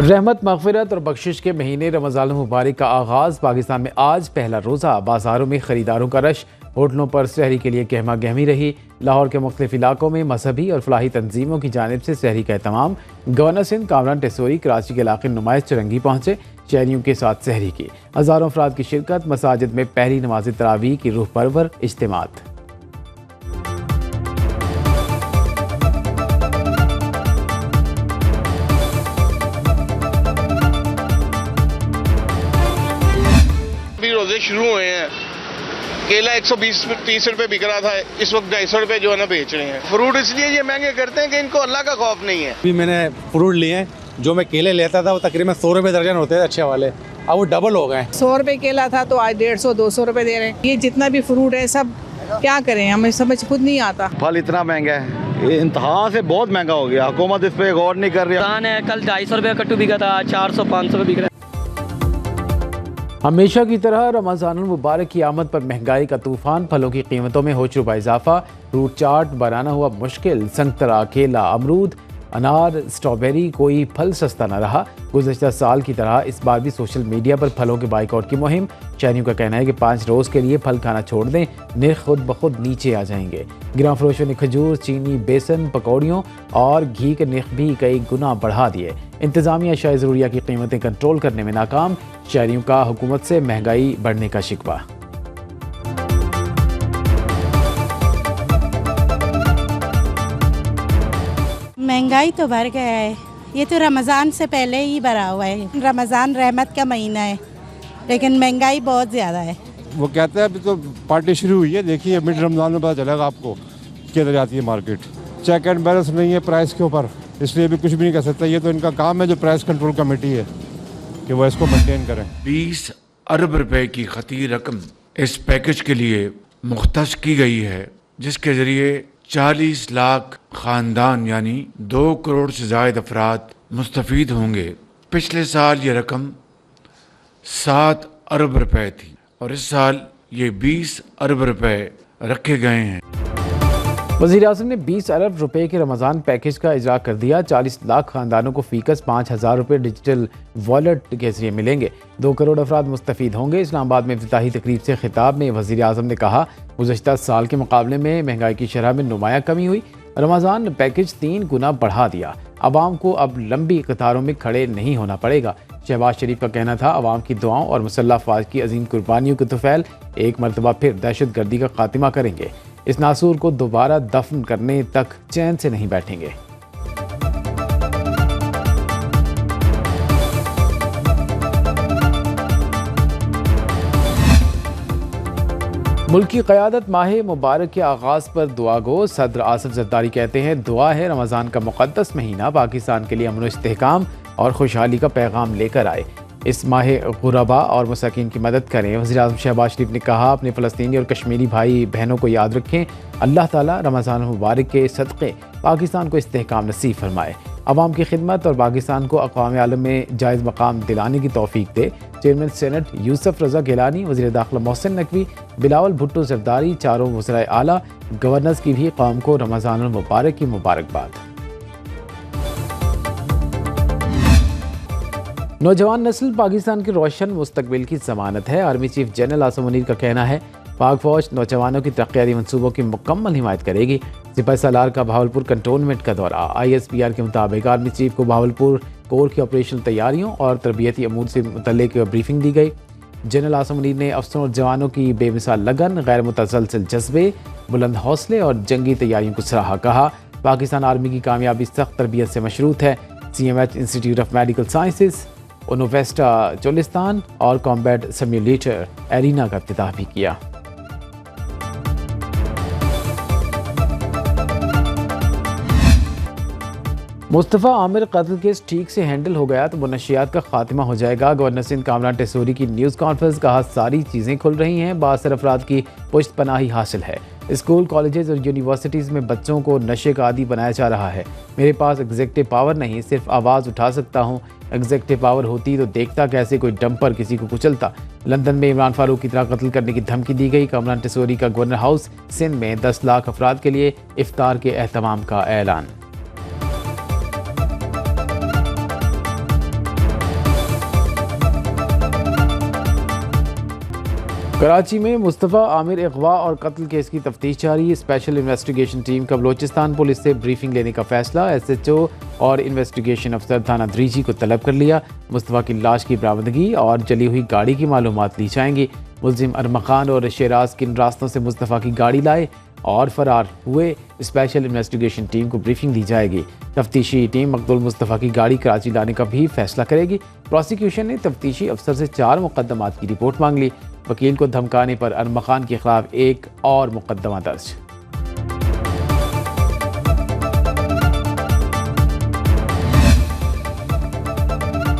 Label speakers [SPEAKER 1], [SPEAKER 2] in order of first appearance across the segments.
[SPEAKER 1] रहमत, मग़फ़िरत और बख्शिश के महीने रमज़ान मुबारक का आगाज़। पाकिस्तान में आज पहला रोज़ा। बाज़ारों में ख़रीदारों का रश, होटलों पर सहरी के लिए गहमा गहमी रही। लाहौर के मुख्तलिफ़ इलाकों में मजहबी और फलाही तंजीमों की जानिब से सहरी का एहतमाम। गवर्नर सिंध कामरान टेसोरी कराची के इलाके नुमाइश चरंगी पहुँचे, शहरियों के साथ सहरी की। हज़ारों अफराद की शिरकत, मसाजिद में पहली नमाज तरावीह की रूह परवर इज्तिमात।
[SPEAKER 2] रोजे शुरू हुए हैं। केला 120-30 रुपए बिक रहा था, इस वक्त 250 रुपए जो है ना बेच रहे हैं। फ्रूट इसलिए ये महंगे करते हैं कि इनको अल्लाह का खौफ नहीं है।
[SPEAKER 3] अभी मैंने फ्रूट लिए हैं, जो मैं केले लेता था वो तकरीबन 100 रुपए दर्जन होते थे अच्छे वाले, अब वो डबल हो गए।
[SPEAKER 4] 100 रुपए केला था तो आज 150-200 रुपए दे रहे हैं। ये जितना भी फ्रूट है सब क्या करें, हमें समझ खुद नहीं आता।
[SPEAKER 5] फल इतना महंगा है, ये इंतहा से बहुत महंगा हो गया। हुकूमत इस पे गौर नहीं कर रही है।
[SPEAKER 6] कल 250 रुपए कट्टू बिका था, 400-500 रुपए बिक रहा है।
[SPEAKER 1] हमेशा की तरह रमज़ानुल मुबारक की आमद पर महंगाई का तूफान। फलों की कीमतों में हो चुका इजाफा। फ्रूट चाट बनाना हुआ मुश्किल। संतरा, केला, अमरूद, अनार, स्ट्रॉबेरी, कोई फल सस्ता न रहा। गुज़श्ता साल की तरह इस बार भी सोशल मीडिया पर फलों के बाइकआउट की मुहिम। शहरियों का कहना है कि 5 रोज़ के लिए फल खाना छोड़ दें, निर्ख खुद ब खुद नीचे आ जाएंगे। गिरां फरोशों ने खजूर, चीनी, बेसन, पकौड़ियों और घी के निर्ख भी कई गुना बढ़ा दिए। इंतज़ामिया अशाए ज़रूरिया की कीमतें कंट्रोल करने में नाकाम। शहरियों का हुकूमत से महंगाई बढ़ने का शिकवा।
[SPEAKER 7] महंगाई तो बढ़ गया है, ये तो रमज़ान से पहले ही बढ़ा हुआ है। रमज़ान रहमत का महीना है, लेकिन महंगाई बहुत ज़्यादा है।
[SPEAKER 3] वो कहते हैं अभी तो पार्टी शुरू हुई है, देखिए मिड रमज़ान में पता चलेगा आपको किधर जाती है मार्केट। चेक एंड बैलेंस नहीं है प्राइस के ऊपर, इसलिए भी कुछ भी नहीं कर सकता। ये तो इनका काम है जो प्राइस कंट्रोल कमेटी है कि वो इसको मेंटेन करें।
[SPEAKER 8] 20 अरब रुपए की खती रकम इस पैकेज के लिए मुख्तस की गई है, जिसके जरिए 40 लाख खानदान यानी 2 करोड़ से ज़ायद अफराद मुस्तफ़ीद होंगे। पिछले साल ये रकम 7 अरब रुपए थी और इस साल ये 20 अरब रुपए रखे गए हैं।
[SPEAKER 1] वज़ीर आज़म ने 20 अरब रुपए के रमज़ान पैकेज का इजरा कर दिया। 40 लाख खानदानों को फ़ीकस 5,000 रुपये डिजिटल वॉलेट के जरिए मिलेंगे। 2 करोड़ अफराद मुस्तफ़ीद होंगे। इस्लामाबाद में इफ्तिताही तकरीब से खिताब में वज़ीर आज़म ने कहा, गुज़श्ता साल के मुकाबले में महंगाई की शरह में नुमाया कमी हुई। रमज़ान पैकेज 3 गुना बढ़ा दिया। अवाम को अब लंबी कतारों में खड़े नहीं होना पड़ेगा। शहबाज शरीफ का कहना था, अवाम की दुआओं और मुसल्लह अफवाज की अजीम कुर्बानियों के तुफैल एक मरतबा फिर दहशत गर्दी का खात्मा करेंगे। इस नासूर को दोबारा दफन करने तक चैन से नहीं बैठेंगे। मुल्क की क़यादत माह मुबारक के आगाज़ पर दुआ गो। सदर आसिफ ज़रदारी कहते हैं, दुआ है रमज़ान का मुक़द्दस महीना पाकिस्तान के लिए अमन व इस्तेहकाम और खुशहाली का पैगाम लेकर आए। इस माह गुरबा और मसाकीन की मदद करें। वज़ीर आज़म शहबाज शरीफ ने कहा, अपने फ़लस्तीनी और कश्मीरी भाई बहनों को याद रखें। अल्लाह ताला रमज़ान मुबारक के सदक़े पाकिस्तान को इस्तेहकाम नसीब फरमाए, अवाम की खिदमत और पाकिस्तान को अक़वाम आलम में जायज़ मकाम दिलाने की तौफ़ीक दे। चेयरमैन सेनेट यूसुफ रज़ा गिलानी, वज़ीर दाखिला मोहसिन नकवी, बिलावल भुट्टो ज़रदारी, चारों वज़राए आला, गवर्नर्स की भी कौम को रमज़ान मुबारक की मुबारकबाद। नौजवान नस्ल पाकिस्तान के रोशन मुस्तकबिल की ज़मानत है। Army chief general Asim Munir का कहना है, पाक फ़ौज नौजवानों की तरक्याती मनसूबों की मुकम्मल हिमायत करेगी। सिपाही सालार का भावलपुर कंटोनमेंट का दौरा। ISPR के मुताबिक आर्मी चीफ को भावलपुर कोर की ऑपरेशनल तैयारियों और तरबियती अमूर से मुतल्लिक ब्रीफिंग दी गई। जनरल आसिम मुनीर ने अफसरों और जवानों की बेमिसाल लगन, गैर मुतसलसल जज्बे, बुलंद हौसले और जंगी तैयारियों को सराहा। कहा, पाकिस्तान आर्मी की कामयाबी सख्त तरबियत से मशरूत है। CMH institute of medical sciences, ओनोवेस्टा चोलिस्तान और कॉम्बैट सिम्युलेटर एरिना का इफ्तिताह भी किया। मुस्तफ़ा आमिर कत्ल केस ठीक से हैंडल हो गया तो मुनशियात का खात्मा हो जाएगा। गवर्नर सिंध कामरान टेसोरी की न्यूज़ कॉन्फ्रेंस। कहा, सारी चीज़ें खुल रही हैं, बासर अफराद की पुश्त पनाही हासिल है। स्कूल, कॉलेजेस और यूनिवर्सिटीज़ में बच्चों को नशे का आदी बनाया जा रहा है। मेरे पास एग्जेक्टिव पावर नहीं, सिर्फ आवाज़ उठा सकता हूँ। एग्जेक्टिव पावर होती तो देखता कैसे कोई डंपर किसी को कुचलता। लंदन में इमरान फारूक की तरह कत्ल करने की धमकी दी गई। कामरान टेसोरी का गवर्नर हाउस सिंध में 10 लाख अफराद के लिए इफ्तार के एहतमाम का ऐलान। कराची में मुस्तफ़ा आमिर अगवा और कत्ल केस की तफ्तीश जारी। स्पेशल इन्वेस्टिगेशन टीम का बलोचिस्तान पुलिस से ब्रीफिंग लेने का फैसला। SHO और इन्वेस्टिगेशन अफसर थाना द्रीजी को तलब कर लिया। मुस्तफ़ा की लाश की बरामदगी और जली हुई गाड़ी की मालूमात ली जाएंगी। मुलजिम अरमा खान और शेराज किन रास्तों से मुस्तफ़ा की गाड़ी लाए और फरार हुए, स्पेशल इन्वेस्टिगेशन टीम को ब्रीफिंग दी जाएगी। तफ्तीशी टीम मकतूल मुस्तफ़ा की गाड़ी कराची लाने का भी फैसला करेगी। प्रोसिक्यूशन ने तफ्तीशी अफसर से 4 मुकदमात की रिपोर्ट मांग ली। वकील को धमकाने पर अरमा खान के खिलाफ एक और मुकदमा दर्ज।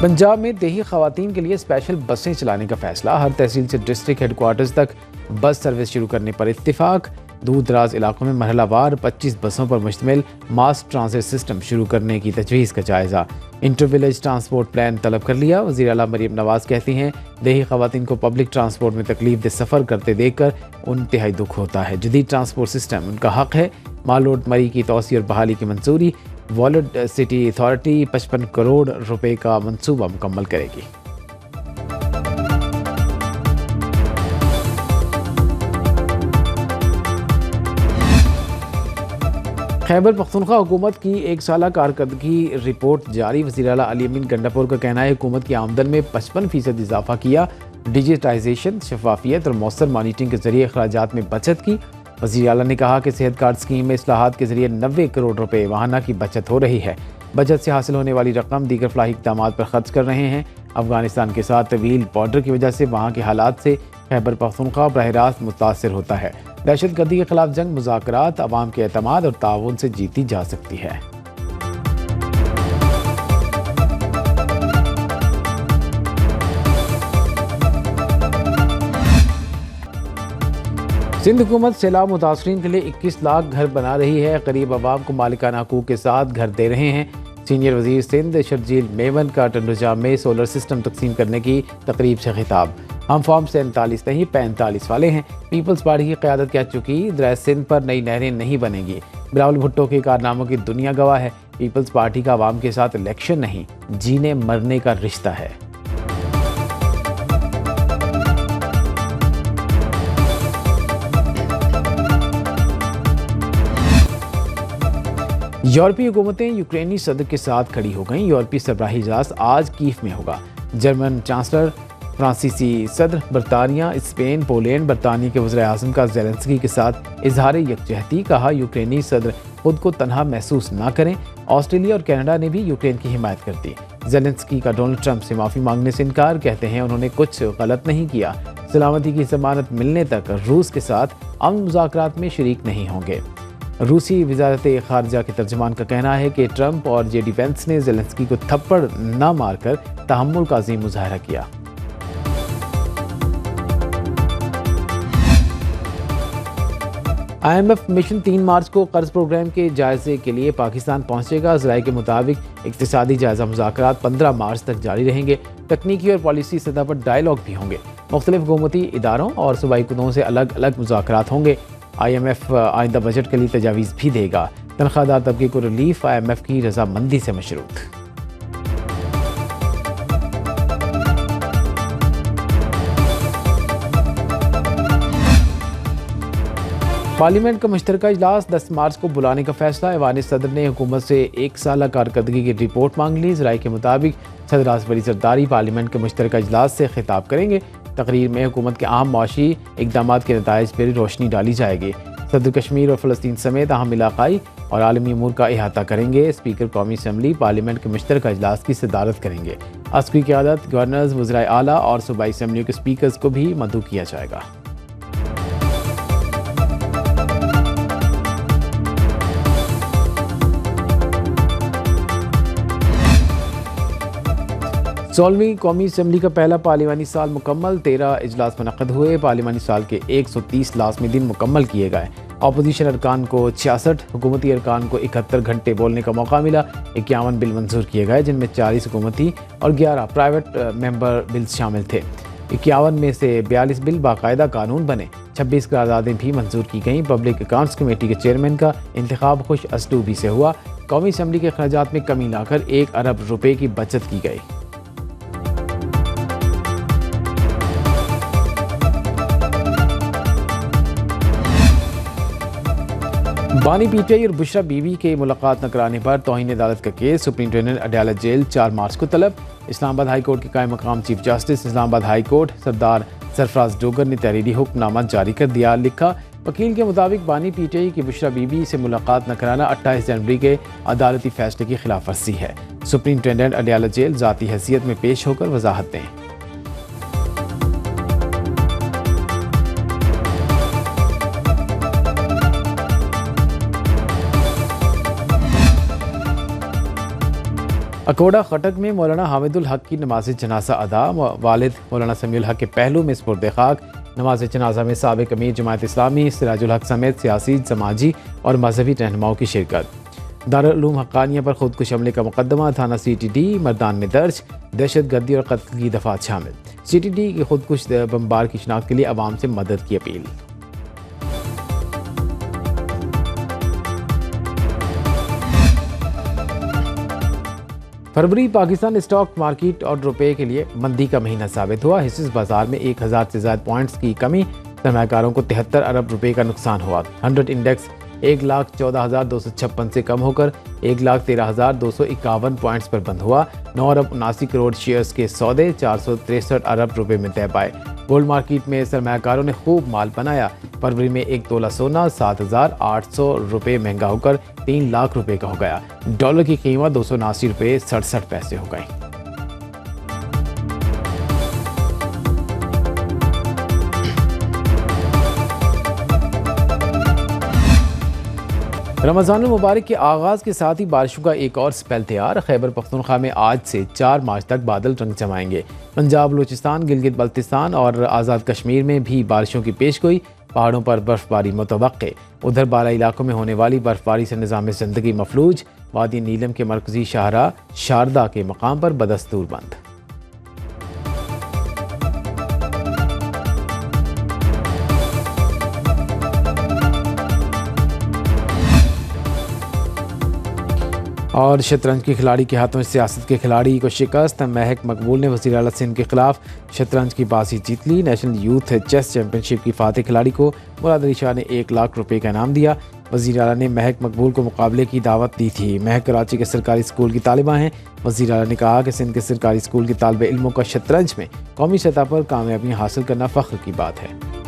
[SPEAKER 1] पंजाब में देही खवातीन के लिए स्पेशल बसें चलाने का फैसला। हर तहसील से डिस्ट्रिक्ट हेडक्वार्टर्स तक बस सर्विस शुरू करने पर इत्तिफाक। दूर दराज इलाकों में मरहलावार 25 बसों पर मुश्तमिल मास ट्रांसिट सिस्टम शुरू करने की तजवीज़ का जायज़ा। इंटर विलेज ट्रांसपोर्ट प्लान तलब कर लिया। वज़ीर आला मरीम नवाज़ कहती हैं, देही खवातीन को पब्लिक ट्रांसपोर्ट में तकलीफ दे सफ़र करते देखकर इंतहाई दुख होता है। जदीद ट्रांसपोर्ट सिस्टम उनका हक़ है। माल रोड मरी की तोसी और बहाली की मंजूरी। वॉलेट सिटी अथॉरिटी 55 करोड़ रुपए का मंसूबा मुकम्मल करेगी। खैबर पख्तूनख्वा हुकूमत की 1 साला कारकर्दगी रिपोर्ट जारी। वज़ीर आला अली अमीन गंडापुर का कहना है, हुकूमत की आमदन में 55% इजाफा किया। डिजिटाइजेशन, शफाफियत और मौसर मॉनिटरिंग के जरिए अखराजात में बचत की। वज़ीर आला ने कहा कि सेहत कार्ड स्कीम में इस्लाहात के जरिए 90 करोड़ रुपए माहाना की बचत हो रही है। बचत से हासिल होने वाली रकम दीगर फलाही इक़दामात पर खर्च कर रहे हैं। अफगानिस्तान के साथ तवील बॉर्डर की वजह से वहाँ के हालात से खैबर पख्तूनख्वा बराह रास्त मुतासिर होता है। दहशतगर्दी के खिलाफ जंग मुज़ाकरात, अवाम के एतमाद और ताउन से जीती जा सकती है। सिंध हुकूमत सैलाब मुतासरीन के लिए 21 लाख घर बना रही है। करीब अवाम को मालिकाना हकूक़ के साथ घर दे रहे हैं। सीनियर वजीर सिंध शर्जील मेमन का टंडोजा में सोलर सिस्टम तकसीम करने की तकरीब से खिताब। हम फॉर्म 47 नहीं 45 वाले हैं। पीपल्स पार्टी की क़यादत कह चुकी, दरिया सिंध पर नई नहरें नहीं बनेंगी। बिलावल भुट्टो के कारनामों की दुनिया गवाह है। पीपल्स पार्टी का अवाम के साथ इलेक्शन नहीं, जीने मरने का रिश्ता है। यूरोपीय हुकूमतें यूक्रेनी सदर के साथ खड़ी हो गईं। यूरोपीय सरबराही इजलास आज कीफ में होगा। जर्मन चांसलर, फ्रांसीसी सदर, बरतानिया, स्पेन, पोलैंड, बरतानिया के वज़ीर आज़म का ज़ेलेंस्की के साथ इजहार यकजहती। कहा, यूक्रेनी सदर खुद को तनहा महसूस ना करें। ऑस्ट्रेलिया और कनाडा ने भी यूक्रेन की हिमायत कर दी। ज़ेलेंस्की का डोनाल्ड ट्रंप से माफ़ी मांगने से इनकार। कहते हैं उन्होंने कुछ गलत नहीं किया। सलामती की ज़मानत मिलने तक रूस के साथ अमन मुज़ाकरात में शरीक नहीं होंगे। रूसी वज़ारत ख़ारजा के तर्जुमान का कहना है कि ट्रंप और JD वेंस ने ज़ेलेंस्की को थप्पड़ न मारकर तहम्मुल का अज़ीम मुज़ाहरा किया। IMF मिशन 3 मार्च को कर्ज प्रोग्राम के जायजे के लिए पाकिस्तान पहुंचेगा। ज़राए के मुताबिक इक़्तिसादी जायजा मुज़ाकरात 15 मार्च तक जारी रहेंगे। तकनीकी और पॉलिसी सतह पर डायलॉग भी होंगे। मुख्तलिफ हुकूमती इदारों और सूबाई कुतों से अलग अलग मुज़ाकरात होंगे। IMF आइंदा बजट के लिए तजावीज़ भी देगा। तनख्वाहदार तबके को रिलीफ IMF की रजामंदी से मशरूत। पार्लियामेंट का मुश्तरका इजलास 10 मार्च को बुलाने का फैसला। ऐवान सदर ने हुकूमत से 1 साला कारकर्दगी की रिपोर्ट मांग ली। ज़राए के मुताबिक सदर आसफरी सरदारी पार्लियामेंट के मुश्तरका इजलास से खिताब करेंगे। तकरीर में हुकूमत के अहम मुआशी इक़दामात के नताइज पर रोशनी डाली जाएगी। सदर कश्मीर और फ़लस्तीन समेत अहम इलाक़ाई और आलमी अमूर का अहाता करेंगे। स्पीकर कौमी असम्बली पार्लियामेंट के मुश्तरका इजलास की सदारत करेंगे। अस्करी क़यादत, गवर्नर्स, वज़राए आला और सूबाई असम्बलियों के स्पीकर्स को भी मदऊ किया जाएगा। सोलहवीं कौमी असम्बली का पहला पार्लिमानी साल मुकम्मल। 13 इजलास मुनक़्क़द हुए। पार्लिमानी साल के 130 लाज़मी दिन मुकम्मल किए गए। अपोजिशन अरकान को 66, हुकूमती अरकान को 71 घंटे बोलने का मौका मिला। 51 बिल मंजूर किए गए, जिनमें 40 हुकूमती और 11 प्राइवेट मेंबर बिल्स शामिल थे। 51 में से 42 बिल बाकायदा कानून बने। 26 करारदादें भी मंजूर की गईं। पब्लिक अकाउंट्स कमेटी के चेयरमैन का इंतखाब खुश असलूबी से हुआ। कौमी असम्बली के अखराजात में कमी लाकर 1 अरब रुपए की बचत की गई। बानी पीटीआई और बुशरा बीवी के मुलाकात न कराने पर तौहीन अदालत का केस, सुप्रिंटेंडेंट अडयाला जेल 4 मार्च को तलब। इस्लामाबाद हाई कोर्ट के कायम मकाम chief justice Islamabad high court Sardar Sarfaraz Dogar ने तहरीरी हुक्मनामा जारी कर दिया। लिखा, वकील के मुताबिक बानी पीटीआई की बुशरा बीवी से मुलाकात न कराना 28 जनवरी के अदालती फैसले की खिलाफ वर्जी है। सुप्रिंटेंडेंट अडयाला जेल ज़ाती हैसियत में पेश होकर वजाहत दें। अकोड़ा खटक में मौलाना हामिदुल हक की नमाज जनाजा अदा। वालिद मौलाना समीउल हक के पहलू में स्पुर्द खाक। नमाज जनाजा में साबिक अमीर जमात इस्लामी सिराजुल हक समेत सियासी, समाजी और मजहबी रहनुमाओं की शिरकत। दारुल उलूम हक्कानिया पर खुदकुश हमले का मुकदमा थाना CTD मर्दान में दर्ज। दहशतगर्दी और कत्ल की दफात शामिल। CTD की खुदकुश बमबार की शिनाख्त के लिए अवाम से मदद की अपील। फरवरी पाकिस्तान स्टॉक मार्केट और रुपए के लिए मंदी का महीना साबित हुआ। हिस्सेदार बाजार में 1000 से ज्यादा पॉइंट्स की कमी, सरमायाकारों को 73 अरब रुपए का नुकसान हुआ। 100 इंडेक्स 1,14,256 से कम होकर 1,13,251 पॉइंट्स पर बंद हुआ। 9 अरब 79 करोड़ शेयर्स के सौदे 463 अरब रुपए में तय पाए। गोल्ड मार्केट में सरमायाकारों ने खूब माल बनाया। फरवरी में 1 तोला सोना 7,800 रुपये महंगा होकर 3 लाख रुपए का हो गया। डॉलर की कीमत 279 रुपये 67 पैसे हो गई। रमज़ान मुबारक के आगाज़ के साथ ही बारिशों का एक और स्पेल तैयार। खैबर पख्तूनख्वा में आज से 4 मार्च तक बादल रंग जमाएंगे। पंजाब, बलूचिस्तान, गिलगित बल्तिस्तान और आज़ाद कश्मीर में भी बारिशों की पेशगोई। पहाड़ों पर बर्फबारी मुतवक्के। उधर बाला इलाकों में होने वाली बर्फबारी से निज़ाम ज़िंदगी मफलूज। वादी नीलम के मरकजी शाहरा शारदा के मकाम पर बदस्तूर बंद। और शतरंज के खिलाड़ी के हाथों सियासत के खिलाड़ी को शिकस्त। महक मकबूल ने वज़ीर आला सिंध के खिलाफ शतरंज की बाजी जीत ली। नेशनल यूथ चेस चैंपियनशिप की फातेह खिलाड़ी को मुराद अली शाह ने 1 लाख रुपए का इनाम दिया। वज़ीर आला ने महक मकबूल को मुकाबले की दावत दी थी। महक कराची के सरकारी स्कूल की तालिबा हैं। वज़ीर आला ने कहा कि सिंध के सरकारी स्कूल के तालिब इल्मों का शतरंज में कौमी सतह पर कामयाबी हासिल करना फ़ख्र की बात है।